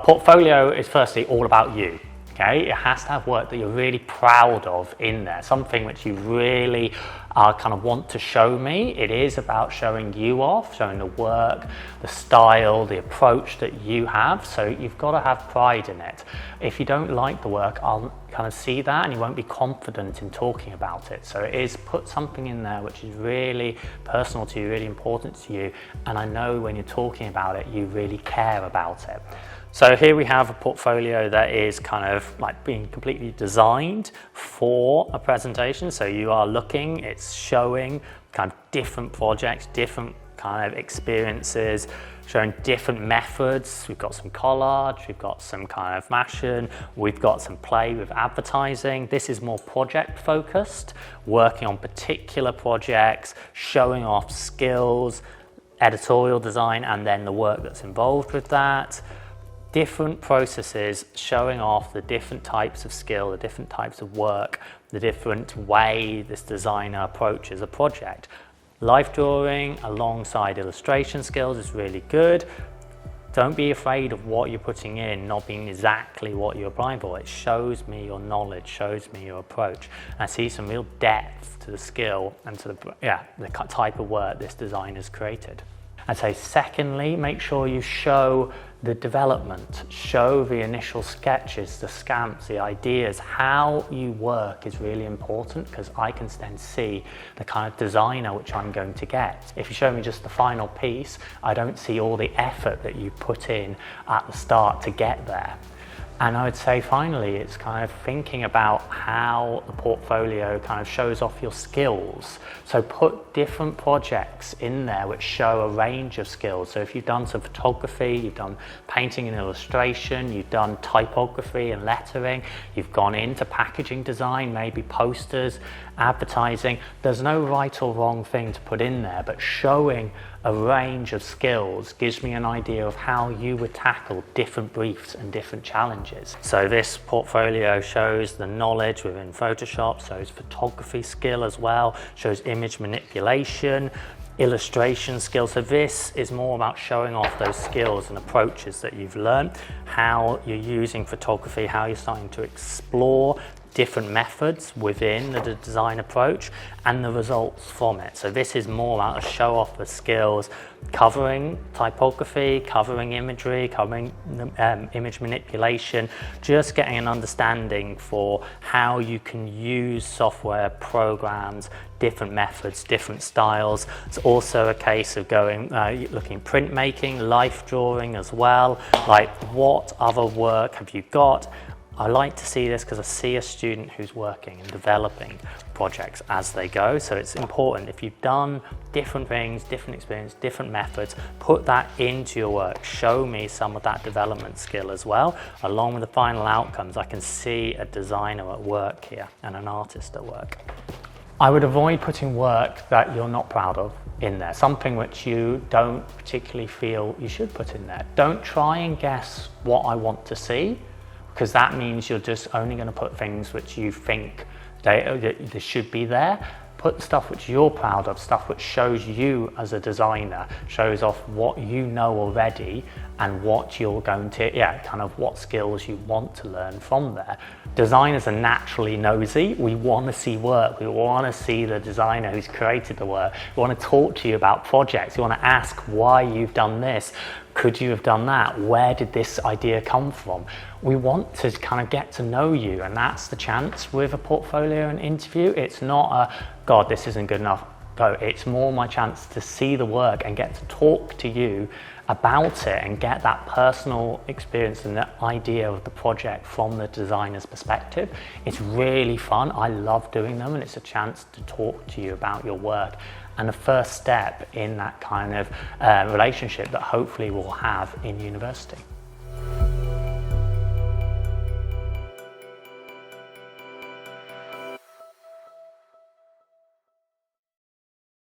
portfolio is firstly all about you. Okay, it has to have work that you're really proud of in there, something which you really kind of want to show me. It is about showing you off, showing the work, the style, the approach that you have. So you've got to have pride in it. If you don't like the work, I'll kind of see that and you won't be confident in talking about it. So it is put something in there which is really personal to you, really important to you. And I know when you're talking about it, you really care about it. So here we have a portfolio that is kind of like being completely designed for a presentation. So you are looking, it's showing kind of different projects, different kind of experiences, showing different methods. We've got some collage, we've got some kind of fashion, we've got some play with advertising. This is more project focused, working on particular projects, showing off skills, editorial design, and then the work that's involved with that. Different processes showing off the different types of skill, the different types of work, the different way this designer approaches a project. Life drawing alongside illustration skills is really good. Don't be afraid of what you're putting in not being exactly what you're applying for. It shows me your knowledge, shows me your approach. And I see some real depth to the skill and to the type of work this designer's created. I'd say secondly, make sure you show the development, show the initial sketches, the scamps, the ideas. How you work is really important because I can then see the kind of designer which I'm going to get. If you show me just the final piece, I don't see all the effort that you put in at the start to get there. And I would say finally, it's kind of thinking about how the portfolio kind of shows off your skills. So put different projects in there which show a range of skills. So if you've done some photography, you've done painting and illustration, you've done typography and lettering, you've gone into packaging design, maybe posters, advertising, there's no right or wrong thing to put in there, but showing a range of skills gives me an idea of how you would tackle different briefs and different challenges. So this portfolio shows the knowledge within Photoshop, shows photography skill as well, shows image manipulation, illustration skills. So this is more about showing off those skills and approaches that you've learned, how you're using photography, how you're starting to explore different methods within the design approach and the results from it. So this is more about a show off the skills, covering typography, covering imagery, covering image manipulation, just getting an understanding for how you can use software, programs, different methods, different styles. It's also a case of going, looking printmaking, life drawing as well, like what other work have you got? I like to see this because I see a student who's working and developing projects as they go. So it's important, if you've done different things, different experience, different methods, put that into your work. Show me some of that development skill as well. Along with the final outcomes, I can see a designer at work here and an artist at work. I would avoid putting work that you're not proud of in there, something which you don't particularly feel you should put in there. Don't try and guess what I want to see, because that means you're just only going to put things which you think they should be there. Put stuff which you're proud of, stuff which shows you as a designer, shows off what you know already and what you're going to, kind of what skills you want to learn from there. Designers are naturally nosy. We want to see work. We want to see the designer who's created the work. We want to talk to you about projects. We want to ask why you've done this. Could you have done that? Where did this idea come from? We want to kind of get to know you, and that's the chance with a portfolio and interview. It's not a, God, this isn't good enough. Go. It's more my chance to see the work and get to talk to you about it and get that personal experience and the idea of the project from the designer's perspective. It's really fun. I love doing them, and it's a chance to talk to you about your work and the first step in that kind of relationship that hopefully we'll have in university.